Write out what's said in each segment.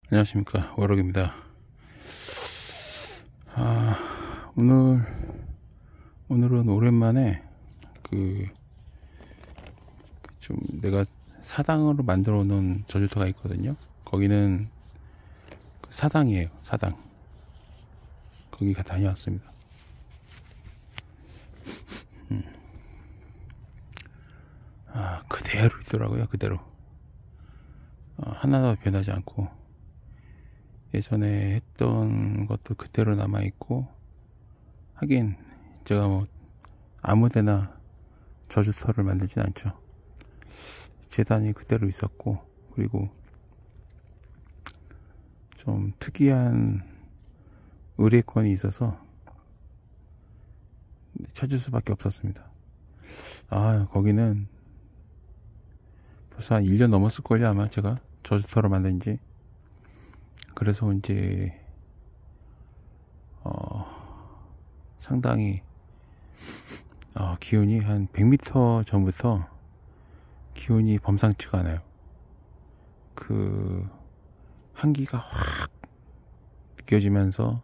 안녕하십니까, 워럭입니다. 오늘은 오랜만에 좀 내가 사당으로 만들어 놓은 저주터가 있거든요. 거기는 사당이에요, 사당. 거기가 다녀왔습니다. 그대로 있더라고요, 그대로. 하나도 변하지 않고, 예전에 했던 것도 그대로 남아있고, 하긴, 제가 뭐, 아무데나 저주터를 만들진 않죠. 재단이 그대로 있었고, 그리고 좀 특이한 의뢰권이 있어서 찾을 수밖에 없었습니다. 거기는 벌써 한 1년 넘었을걸요, 아마 제가 저주터를 만든 지. 그래서 이제 상당히 기온이 한 100m 전부터 기온이 범상치가 않아요. 그 한기가 확 느껴지면서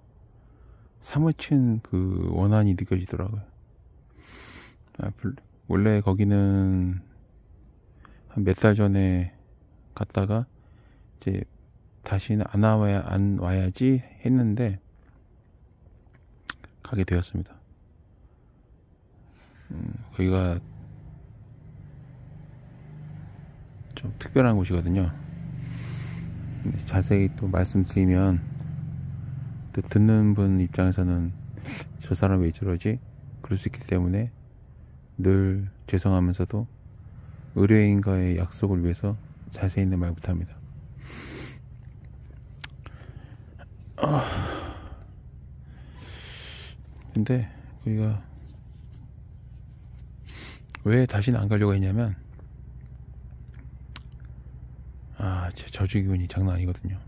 사무친 그 원한이 느껴지더라고요. 원래 거기는 한 몇 달 전에 갔다가 이제 다시는 안 와야지 했는데 가게 되었습니다. 거기가 좀 특별한 곳이거든요. 자세히 또 말씀드리면 또 듣는 분 입장에서는 저 사람 왜 저러지? 그럴 수 있기 때문에 늘 죄송하면서도 의뢰인과의 약속을 위해서 자세히는 말 못합니다. 근데 거기가 왜 다시는 안 가려고 했냐면 제 저주 기운이 장난 아니거든요.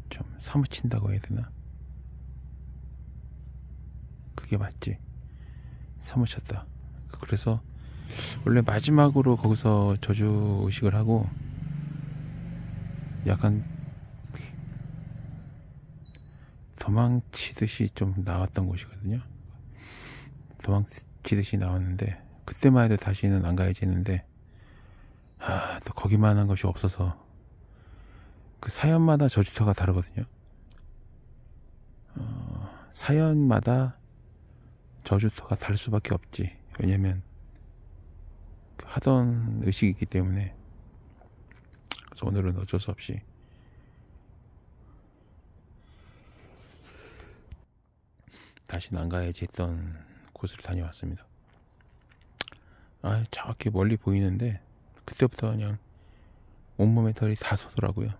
좀 사무친다고 해야 되나? 그게 맞지. 사무쳤다. 그래서 원래 마지막으로 거기서 저주 의식을 하고 약간 도망치듯이 좀 나왔던 곳이거든요. 도망치듯이 나왔는데 그때만 해도 다시는 안 가야지 했는데 또 거기만한 것이 없어서 그 사연마다 저주터가 다르거든요. 사연마다 저주터가 다를 수밖에 없지. 왜냐면 하던 의식이기 때문에. 그래서 오늘은 어쩔 수 없이 다시는 안 가야지 했던 곳을 다녀왔습니다. 저렇게 멀리 보이는데 그때부터 그냥 온몸에 털이 다 서더라고요.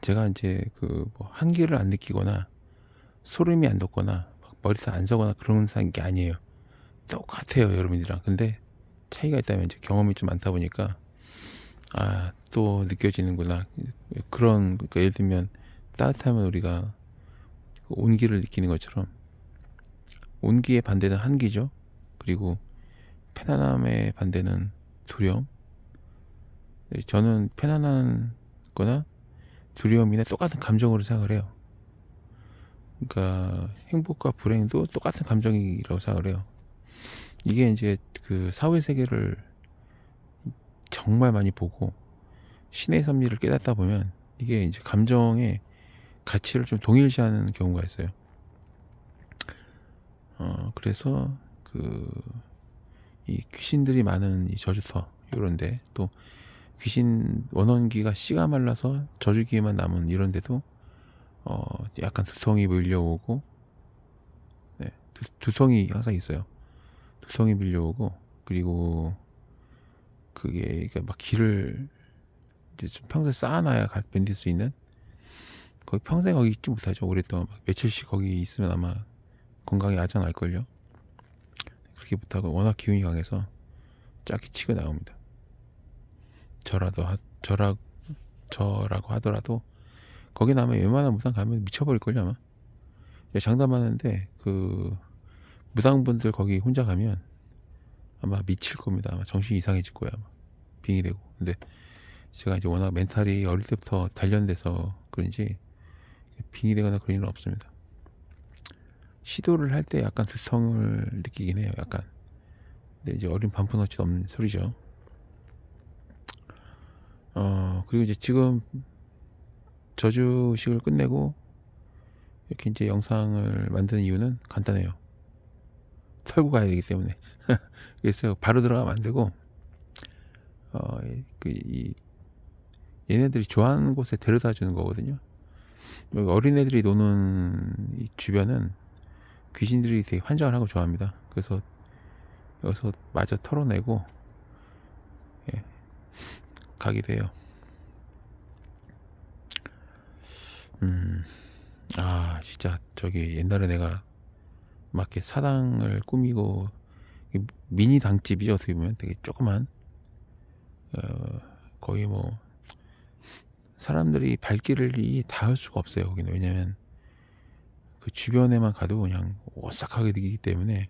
제가 이제 뭐 한기를 안 느끼거나 소름이 안 돋거나 머리털 안 서거나 그런 게 아니에요. 똑같아요, 여러분들이랑. 근데 차이가 있다면 이제 경험이 좀 많다 보니까 또 느껴지는구나. 그러니까 예를 들면 따뜻하면 우리가 온기를 느끼는 것처럼 온기의 반대는 한기죠. 그리고 편안함의 반대는 두려움. 저는 편안한 거나 두려움이나 똑같은 감정으로 생각을 해요. 그러니까 행복과 불행도 똑같은 감정이라고 생각을 해요. 이게 이제 그 사회 세계를 정말 많이 보고 신의 섭리를 깨닫다 보면 이게 이제 감정의 가치를 좀 동일시하는 경우가 있어요. 그래서 이 귀신들이 많은 이 저주터 이런데, 또 귀신 원혼기가 씨가 말라서 저주기에만 남은 이런데도 약간 두통이 밀려오고, 네, 두통이 항상 있어요. 두통이 밀려오고, 그리고 그게 그러니까 막 기를 이제 좀 평소에 쌓아놔야 견딜 수 있는, 거기 평생 거기 있지 못하죠. 오랫동안 막 며칠씩 거기 있으면 아마 건강이 아전할걸요. 그렇게 못하고 워낙 기운이 강해서 짝이 치고 나옵니다. 저라고 하더라도 거기 나면 웬만한 무당 가면 미쳐버릴걸요 아마. 장담하는데 그 무당분들 거기 혼자 가면 아마 미칠 겁니다. 아마 정신이 이상해질 거야 아마. 빙이 되고. 근데 제가 이제 워낙 멘탈이 어릴 때부터 단련돼서 그런지 빙의되거나 그런 일은 없습니다. 시도를 할 때 약간 두통을 느끼긴 해요. 약간. 근데 이제 어린 반푼어치도 없는 소리죠. 그리고 이제 지금 저주식을 끝내고 이렇게 이제 영상을 만드는 이유는 간단해요. 털고 가야 되기 때문에. 그래서 바로 들어가면 안 되고, 얘네들이 좋아하는 곳에 데려다 주는 거거든요. 어린애들이 노는 이 주변은 귀신들이 되게 환장을 하고 좋아합니다. 그래서 여기서 마저 털어내고, 예, 가기도 해요. 진짜 저기 옛날에 내가 막 이렇게 사당을 꾸미고, 미니 당집이죠. 어떻게 보면 되게 조그만, 거의 뭐 사람들이 발길을 닿을 수가 없어요. 거기는. 왜냐면 그 주변에만 가도 그냥 오싹하게 느끼기 때문에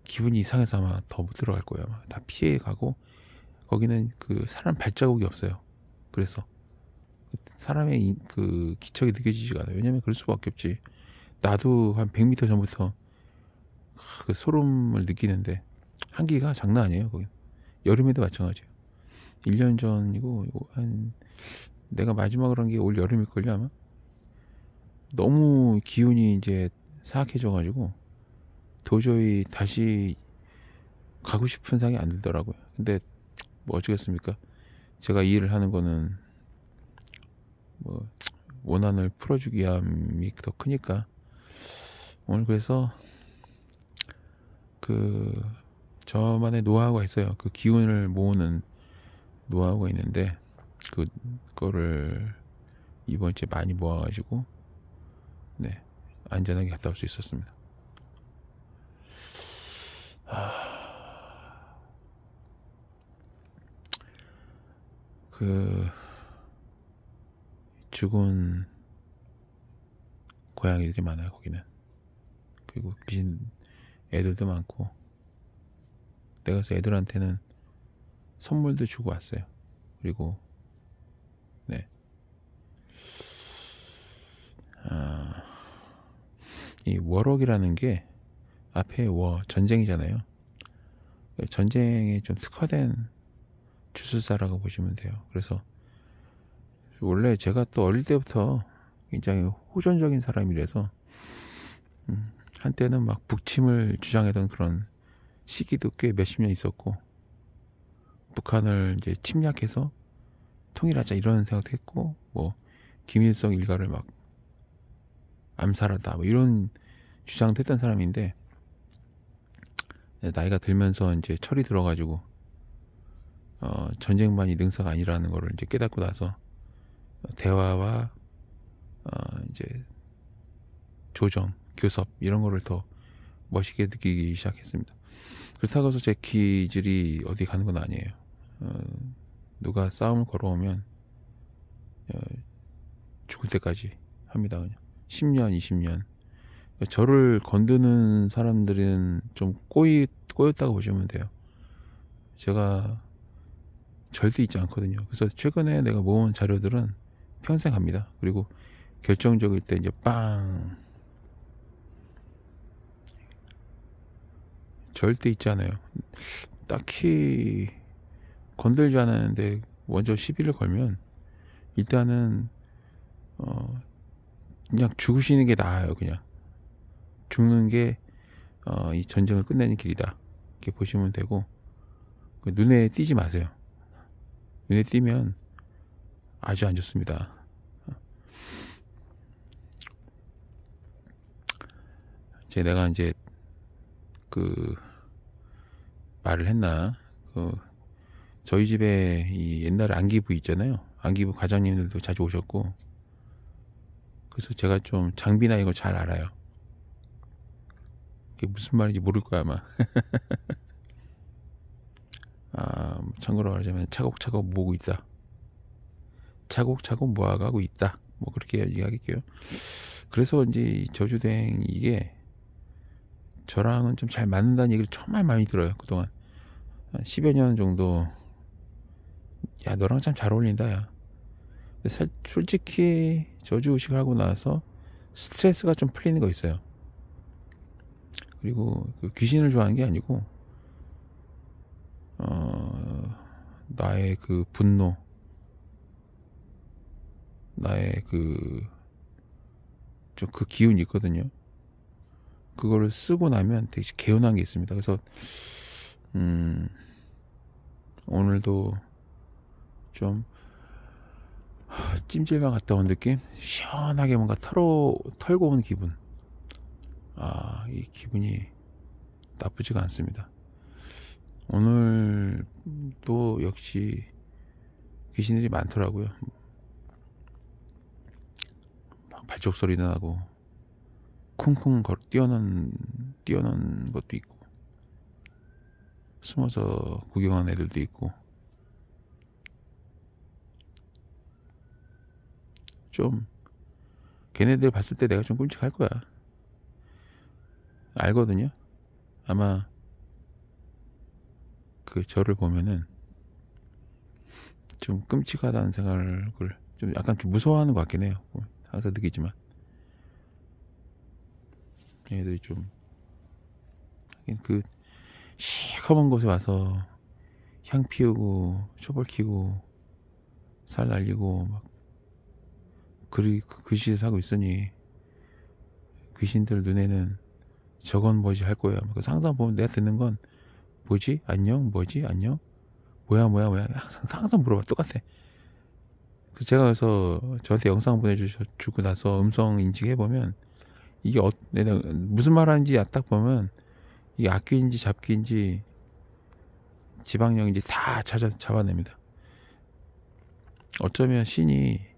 기분이 이상해서 아마 더 못 들어갈 거예요. 아마 다 피해 가고, 거기는 그 사람 발자국이 없어요. 그래서 사람의 그 기척이 느껴지지가 않아요. 왜냐면 그럴 수밖에 없지. 나도 한 100m 전부터 그 소름을 느끼는데 한기가 장난 아니에요. 거기 여름에도 마찬가지예요. 1년 전이고 한 내가 마지막으로 한 게 올 여름일걸요 아마. 너무 기운이 이제 사악해져 가지고 도저히 다시 가고 싶은 생각이 안 들더라고요. 근데 뭐 어쩌겠습니까? 제가 이 일을 하는 거는 뭐 원한을 풀어주기 위함이 더 크니까. 오늘 그래서 그 저만의 노하우가 있어요. 그 기운을 모으는 노하우가 있는데 그거를 이번 주에 많이 모아가지고 네, 안전하게 갔다 올 수 있었습니다. 그 죽은 고양이들이 많아요. 거기는. 그리고 귀신 애들도 많고, 내가 그래서 애들한테는 선물도 주고 왔어요. 그리고 네, 이 워럭이라는 게 앞에 전쟁이잖아요. 전쟁에 좀 특화된 주술사라고 보시면 돼요. 그래서 원래 제가 또 어릴 때부터 굉장히 호전적인 사람이라서 한때는 막 북침을 주장하던 그런 시기도 꽤 몇십 년 있었고, 북한을 이제 침략해서 통일하자 이런 생각도 했고, 뭐 김일성 일가를 막 암살하다 뭐 이런 주장도 했던 사람인데, 나이가 들면서 이제 철이 들어가지고 전쟁만이 능사가 아니라는 거를 이제 깨닫고 나서 대화와 이제 조정, 교섭 이런 거를 더 멋있게 느끼기 시작했습니다. 그렇다고 해서 제 기질이 어디 가는 건 아니에요. 누가 싸움을 걸어오면 죽을 때까지 합니다. 그냥 10년, 20년. 저를 건드는 사람들은 좀 꼬였다고 보시면 돼요. 제가 절대 잊지 않거든요. 그래서 최근에 내가 모은 자료들은 평생 갑니다. 그리고 결정적일 때 이제 빵, 절대 잊지 않아요. 딱히 건들지 않았는데 먼저 시비를 걸면 일단은 그냥 죽으시는 게 나아요. 그냥 죽는 게 이 전쟁을 끝내는 길이다, 이렇게 보시면 되고, 눈에 띄지 마세요. 눈에 띄면 아주 안 좋습니다. 내가 이제 그 말을 했나? 저희 집에 이 옛날에 안기부 있잖아요. 안기부 과장님들도 자주 오셨고, 그래서 제가 좀 장비나 이거 잘 알아요. 그게 무슨 말인지 모를 거야 아마. 참고로 말하자면 차곡차곡 모으고 있다. 차곡차곡 모아가고 있다. 뭐 그렇게 이야기할게요. 그래서 이제 저주대행 이게 저랑은 좀 잘 맞는다는 얘기를 정말 많이 들어요. 그동안 한 10여 년 정도 야, 너랑 참 잘 어울린다, 야. 근데 솔직히 저주의식을 하고 나서 스트레스가 좀 풀리는 거 있어요. 그리고 그 귀신을 좋아하는 게 아니고 나의 그 분노, 나의 그 좀 그 기운이 있거든요. 그거를 쓰고 나면 되게 개운한 게 있습니다. 그래서 오늘도 좀 찜질방 갔다 온 느낌? 시원하게 뭔가 털고 온 기분. 아, 이 기분이 나쁘지가 않습니다. 오늘 또 역시 귀신들이 많더라고요. 막 발작 소리도 나고 쿵쿵 뛰어는 것도 있고 숨어서 구경하는 애들도 있고 좀 걔네들 봤을 때 내가 좀 끔찍할 거야. 알거든요. 아마 그 저를 보면은 좀 끔찍하다는 생각을 좀 약간 좀 무서워하는 것 같긴 해요. 항상 느끼지만 얘네들이 좀 그 시커먼 곳에 와서 향 피우고 촛불 켜고 살 날리고 막 그 짓을 하고 있으니 귀신들 눈에는 저건 뭐지 할 거야. 그래서 항상 보면 내가 듣는 건 뭐지? 안녕? 뭐지? 안녕? 뭐야? 항상 물어봐. 똑같아. 그래서 제가 그래서 저한테 영상 보내주고 나서 음성 인식해보면 이게 내가 무슨 말 하는지 딱 보면 이게 악귀인지 잡귀인지 지방령인지 다 잡아냅니다. 어쩌면 신이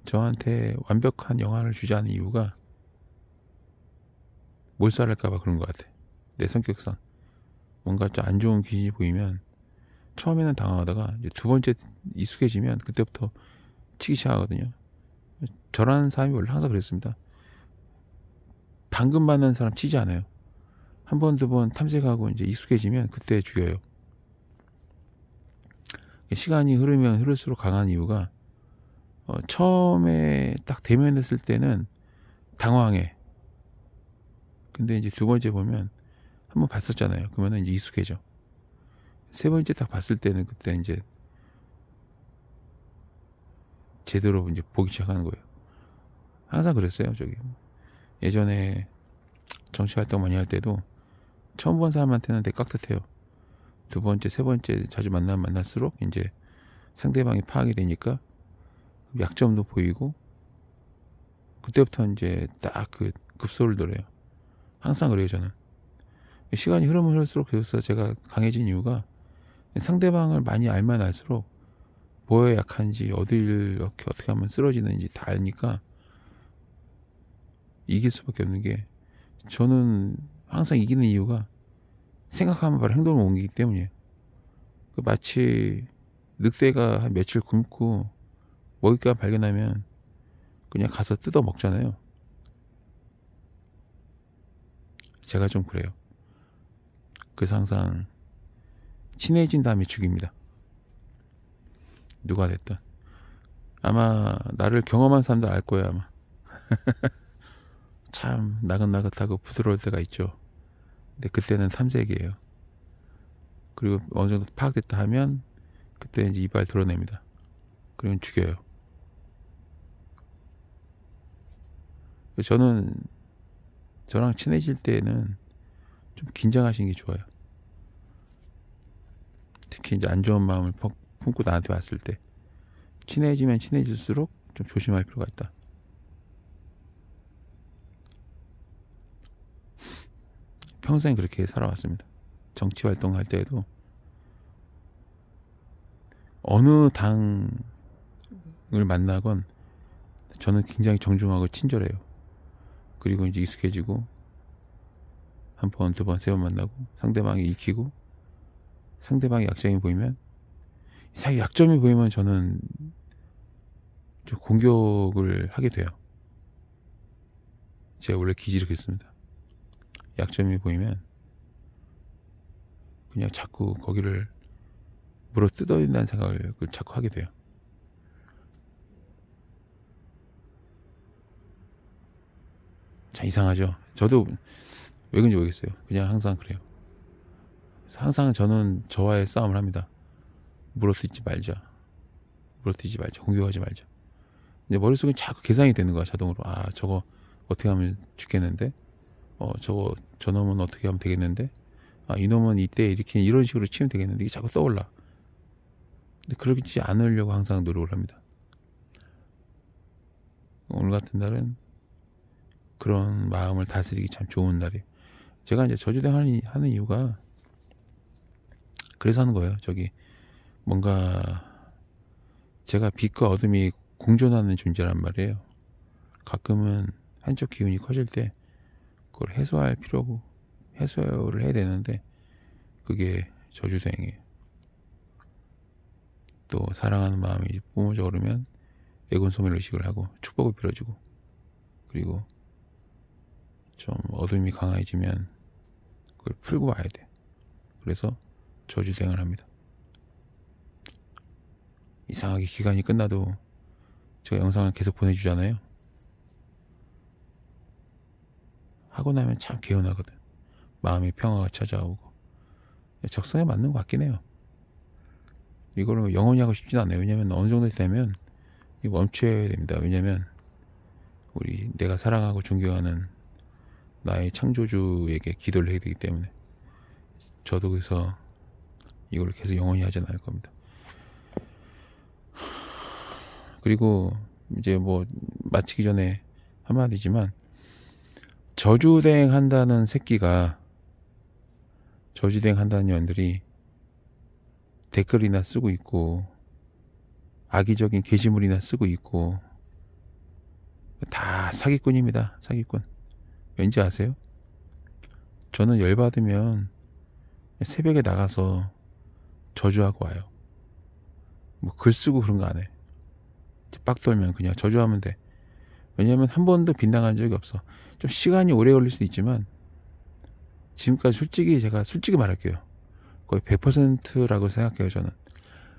저한테 완벽한 영화를 주지 않은 이유가 몰살할까봐 그런 것 같아. 내 성격상 뭔가 좀 안 좋은 귀신이 보이면 처음에는 당황하다가 이제 두 번째 익숙해지면 그때부터 치기 시작하거든요. 저라는 사람이 원래 항상 그랬습니다. 방금 만난 사람 치지 않아요. 한 번, 두 번 탐색하고 이제 익숙해지면 그때 죽여요. 시간이 흐르면 흐를수록 강한 이유가 처음에 딱 대면했을 때는 당황해. 근데 이제 두 번째 보면 한 번 봤었잖아요. 그러면 이제 익숙해져. 세 번째 딱 봤을 때는 그때 이제 제대로 이제 보기 시작하는 거예요. 항상 그랬어요. 예전에 정치 활동 많이 할 때도 처음 본 사람한테는 되게 깍듯해요. 두 번째, 세 번째 자주 만날수록 이제 상대방이 파악이 되니까 약점도 보이고 그때부터 이제 딱 그 급소를 노려요. 항상 그래요, 저는. 시간이 흐르면 흐를수록 그래서 제가 강해진 이유가 상대방을 많이 알면 알수록 뭐에 약한지 어디를 어떻게 하면 쓰러지는지 다 아니까 이길 수밖에 없는 게 저는 항상 이기는 이유가 생각하면 바로 행동을 옮기기 때문이에요. 마치 늑대가 한 며칠 굶고 먹잇감 발견하면 그냥 가서 뜯어 먹잖아요. 제가 좀 그래요. 그래서 항상 친해진 다음에 죽입니다. 누가 됐든. 아마 나를 경험한 사람들 알 거예요, 아마. 참 나긋나긋하고 부드러울 때가 있죠. 근데 그때는 탐색이에요. 그리고 어느 정도 파악됐다 하면 그때 이제 이발 드러냅니다. 그러면 죽여요. 저는 저랑 친해질 때는 좀 긴장하시는 게 좋아요. 특히 이제 안 좋은 마음을 품고 나한테 왔을 때 친해지면 친해질수록 좀 조심할 필요가 있다. 평생 그렇게 살아왔습니다. 정치 활동할 때에도 어느 당을 만나건 저는 굉장히 정중하고 친절해요. 그리고 이제 익숙해지고 한 번, 두 번, 세 번 만나고 상대방이 익히고 상대방의 약점이 보이면 자기 약점이 보이면 저는 좀 공격을 하게 돼요. 제가 원래 기질이 그렇습니다. 약점이 보이면 그냥 자꾸 거기를 물어 뜯어야 된다는 생각을 자꾸 하게 돼요. 참 이상하죠. 저도 왜 그런지 모르겠어요. 그냥 항상 그래요. 항상 저는 저와의 싸움을 합니다. 물어뜯지 말자. 물어뜯지 말자. 공격하지 말자. 이제 머릿속에 자꾸 계산이 되는 거야, 자동으로. 아, 저거 어떻게 하면 죽겠는데? 저놈은 어떻게 하면 되겠는데? 아, 이놈은 이때 이렇게 이런 식으로 치면 되겠는데? 이게 자꾸 떠올라. 근데 그러지 않으려고 항상 노력을 합니다. 오늘 같은 날은 그런 마음을 다스리기 참 좋은 날이에요. 제가 이제 저주대 하는 이유가 그래서 하는 거예요. 뭔가 제가 빛과 어둠이 공존하는 존재란 말이에요. 가끔은 한쪽 기운이 커질 때 그걸 해소를 해야 되는데 그게 저주대행이에요. 또 사랑하는 마음이 뿜어져 오르면 애곤소멸 의식을 하고 축복을 빌어주고, 그리고 좀 어둠이 강해지면 그걸 풀고 와야 돼. 그래서 저주대행을 합니다. 이상하게 기간이 끝나도 제가 영상을 계속 보내주잖아요. 하고 나면 참 개운하거든. 마음의 평화가 찾아오고. 적성에 맞는 것 같긴 해요. 이거를 영원히 하고 싶진 않아요. 왜냐면 어느 정도 되면 멈춰야 됩니다. 왜냐면 내가 사랑하고 존경하는 나의 창조주에게 기도를 해야 되기 때문에. 저도 그래서 이걸 계속 영원히 하진 않을 겁니다. 그리고 이제 뭐 마치기 전에 한마디지만, 저주대행 한다는 새끼가, 저주대행 한다는 년들이 댓글이나 쓰고 있고 악의적인 게시물이나 쓰고 있고 다 사기꾼입니다. 사기꾼. 왠지 아세요? 저는 열받으면 새벽에 나가서 저주하고 와요. 뭐 글 쓰고 그런 거 안 해. 빡 돌면 그냥 저주하면 돼. 왜냐면 한 번도 빗나간 적이 없어. 좀 시간이 오래 걸릴 수도 있지만 지금까지 제가 솔직히 말할게요. 거의 100%라고 생각해요, 저는.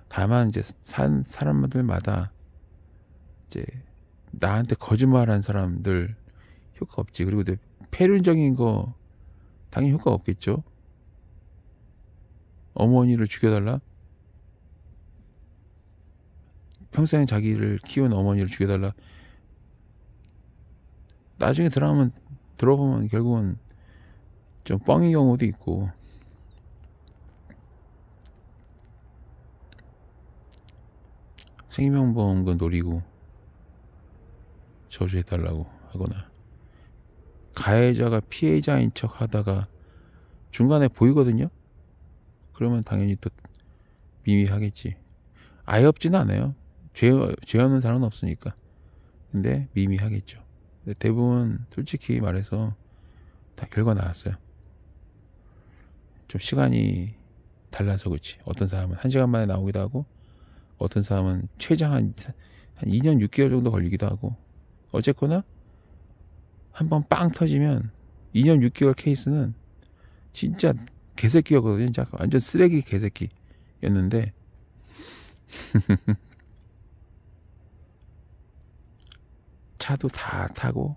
다만 이제 사람들마다 이제 나한테 거짓말한 사람들 효과 없지. 그리고 폐륜적인 거 당연히 효과 없겠죠. 어머니를 죽여달라? 평생 자기를 키운 어머니를 죽여달라? 나중에 들어보면 결국은 좀 뻥인 경우도 있고. 생명보험금 노리고 저주해달라고 하거나, 가해자가 피해자인 척 하다가 중간에 보이거든요. 그러면 당연히 또 미미하겠지. 아예 없지는 않아요. 죄 없는 사람은 없으니까. 근데 미미하겠죠. 근데 대부분 솔직히 말해서 다 결과 나왔어요. 좀 시간이 달라서 그렇지. 어떤 사람은 1시간 만에 나오기도 하고, 어떤 사람은 최장 한 2년 6개월 정도 걸리기도 하고. 어쨌거나 한 번 빵 터지면 2년 6개월 케이스는 진짜 개새끼였거든요. 진짜 완전 쓰레기 개새끼였는데 차도 다 타고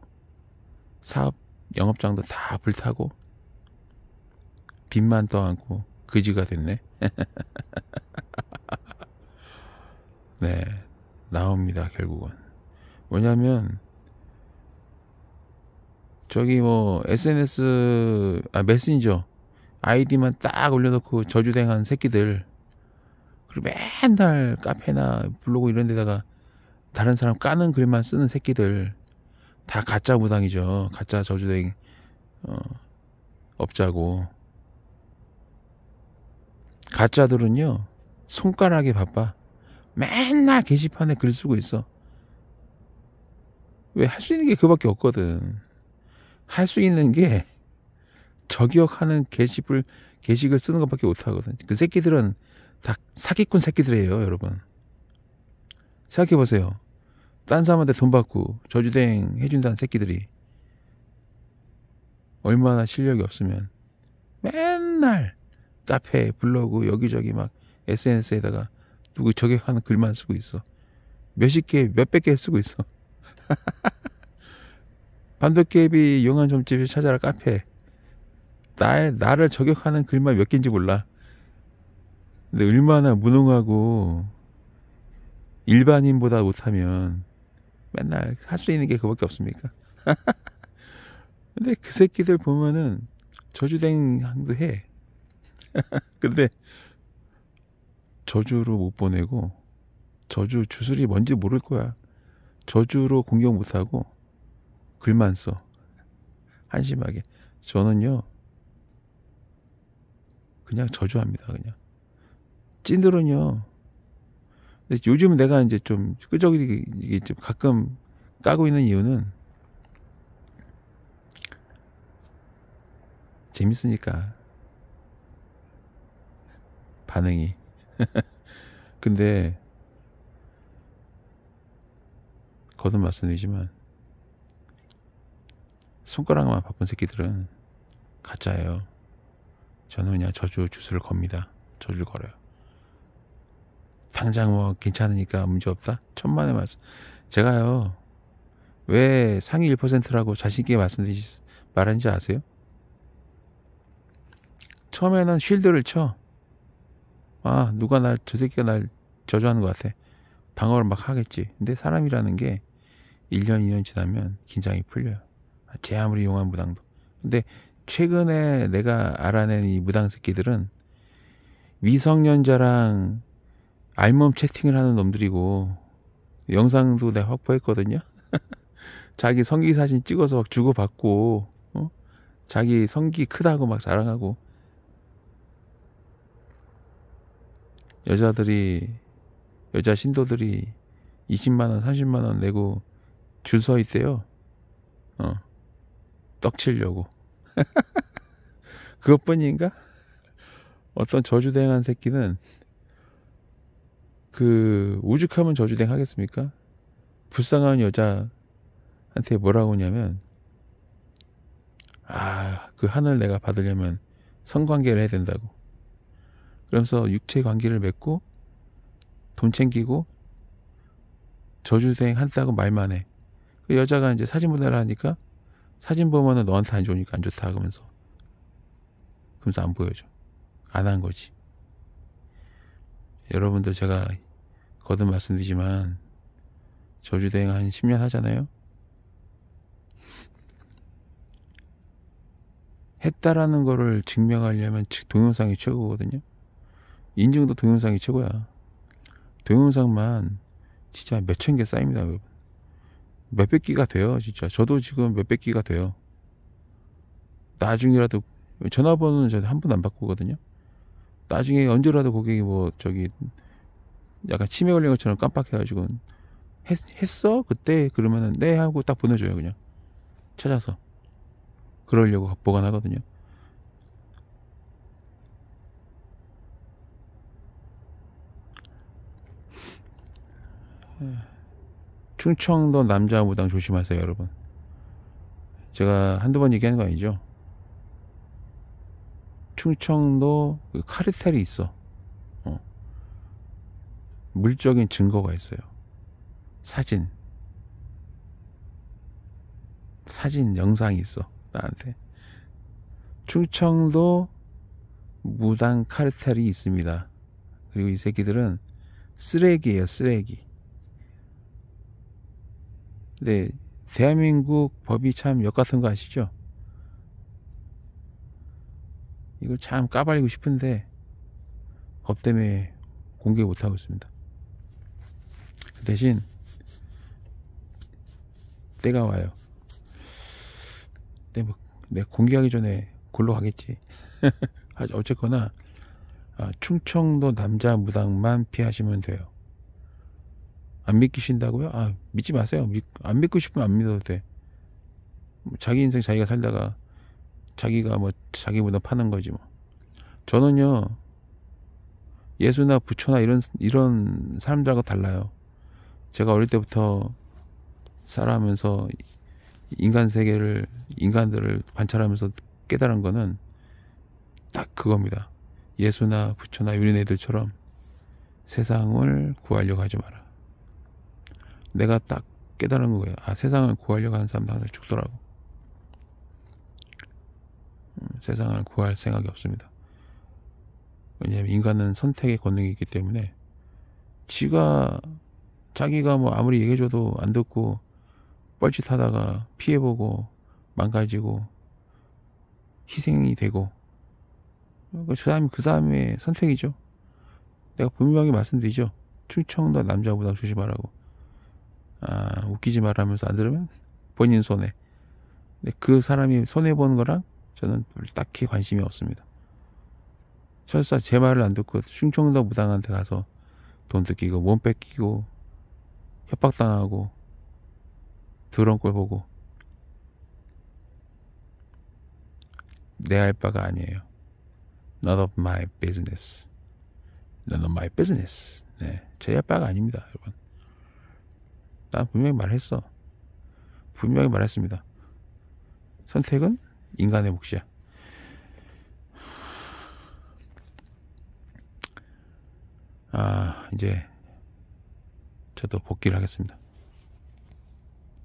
사업 영업장도 다 불타고 빚만 떠안고 그지가 됐네. 네, 나옵니다. 결국은. 뭐냐면 SNS 메신저 아이디만 딱 올려놓고 저주댕한 새끼들, 그리고 맨날 카페나 블로그 이런 데다가 다른 사람 까는 글만 쓰는 새끼들, 다 가짜 무당이죠. 가짜 저주댕 업자고. 가짜들은요 손가락이 바빠. 맨날 게시판에 글 쓰고 있어. 왜? 할 수 있는 게 그밖에 없거든. 할 수 있는 게 저격하는 게시글 쓰는 것밖에 못하거든. 그 새끼들은 다 사기꾼 새끼들이에요, 여러분. 생각해보세요. 딴 사람한테 돈 받고 저주댕 해준다는 새끼들이 얼마나 실력이 없으면 맨날 카페, 블로그 여기저기 막 SNS에다가 누구 저격하는 글만 쓰고 있어. 몇십 개, 몇백 개 쓰고 있어. 반도깨비 용한 점집에 찾아라 카페. 나를 저격하는 글만 몇 개인지 몰라. 근데 얼마나 무능하고 일반인보다 못하면 맨날 할 수 있는 게 그밖에 없습니까? 근데 그 새끼들 보면은 저주댕항도 해. 근데 저주로 못 보내고 저주 주술이 뭔지 모를 거야. 저주로 공격 못하고 글만 써. 한심하게. 저는요 그냥 저주합니다. 그냥 찐들은요. 근데 요즘 내가 이제 좀 끄적이게 이게 좀 가끔 까고 있는 이유는 재밌으니까 반응이. 근데 거듭 말씀드리지만 손가락만 바쁜 새끼들은 가짜예요. 저는 그냥 저주 주술을 겁니다. 저주를 걸어요. 당장 뭐 괜찮으니까 문제없다? 천만의 말씀. 제가요 왜 상위 1%라고 자신있게 말하는지 아세요? 처음에는 쉴드를 쳐. 아 누가 저 새끼가 날 저주하는 것 같아. 방어를 막 하겠지. 근데 사람이라는 게 1년 2년 지나면 긴장이 풀려요. 제 아무리 용한 무당도. 근데 최근에 내가 알아낸 이 무당 새끼들은 미성년자랑 알몸 채팅을 하는 놈들이고, 영상도 내가 확보했거든요. 자기 성기 사진 찍어서 막 주고받고, 자기 성기 크다고 막 자랑하고, 여자 신도들이 20만원 30만원 내고 줄 서 있대요. 떡치려고. 그것뿐인가? 어떤 저주댕한 새끼는 그 오죽하면 저주댕 하겠습니까? 불쌍한 여자한테 뭐라고 하냐면, 그 하늘 내가 받으려면 성관계를 해야 된다고. 그러면서 육체 관계를 맺고 돈 챙기고 저주댕 한다고 말만 해. 그 여자가 이제 사진 보내라 하니까 사진 보면은 너한테 안 좋으니까 안 좋다 그러면서 안 보여줘. 안 한 거지. 여러분들 제가 거듭 말씀드리지만 저주대행 한 10년 하잖아요. 했다라는 거를 증명하려면 동영상이 최고거든요. 인증도 동영상이 최고야. 동영상만 진짜 몇천 개 쌓입니다. 여러분. 몇백 기가 돼요. 진짜 저도 지금 몇백 기가 돼요. 나중이라도 전화번호는 저도 한 번 안 바꾸거든요. 나중에 언제라도 고객이 뭐 약간 치매 걸린 것처럼 깜빡해가지고 했어? 그때? 그러면은 네 하고 딱 보내줘요. 그냥 찾아서. 그러려고 보관하거든요. 충청도 남자 무당 조심하세요, 여러분. 제가 한두 번 얘기하는 거 아니죠? 충청도 카르텔이 있어. 물적인 증거가 있어요. 사진 영상이 있어. 나한테. 충청도 무당 카르텔이 있습니다. 그리고 이 새끼들은 쓰레기예요, 쓰레기. 근데 대한민국 법이 참 역 같은 거 아시죠? 이걸 참 까발리고 싶은데 법 때문에 공개 못하고 있습니다. 그 대신 때가 와요. 근데 뭐 내가 공개하기 전에 골로 가겠지. 어쨌거나 충청도 남자 무당만 피하시면 돼요. 안 믿기신다고요? 믿지 마세요. 안 믿고 싶으면 안 믿어도 돼. 자기 인생 자기가 살다가 자기가 뭐 자기 무당 파는 거지 뭐. 저는요 예수나 부처나 이런 사람들하고 달라요. 제가 어릴 때부터 살아가면서 인간 세계를, 인간들을 관찰하면서 깨달은 거는 딱 그겁니다. 예수나 부처나 이런 애들처럼 세상을 구하려고 하지 마라. 내가 딱 깨달은 거예요. 아, 세상을 구하려고 하는 사람도 항상 죽더라고. 세상을 구할 생각이 없습니다. 왜냐하면 인간은 선택의 권능이 있기 때문에 자기가 뭐 아무리 얘기해줘도 안 듣고 뻘짓하다가 피해보고 망가지고 희생이 되고 그 사람의 선택이죠. 내가 분명히 말씀드리죠. 충청도 남자보다 조심하라고. 아, 웃기지 말라면서 안 들으면 본인 손해. 근데 그 사람이 손해보는 거랑 저는 딱히 관심이 없습니다. 설사 제 말을 안 듣고 충청도 무당한테 가서 돈 뜯기고 몸 뺏기고 협박당하고 더러운 꼴 보고 내 할 바가 아니에요. Not of my business. None of my business. 네, 제 할 바가 아닙니다, 여러분. 난 분명히 말했어. 분명히 말했습니다. 선택은 인간의 몫이야. 아, 이제 저도 복귀를 하겠습니다.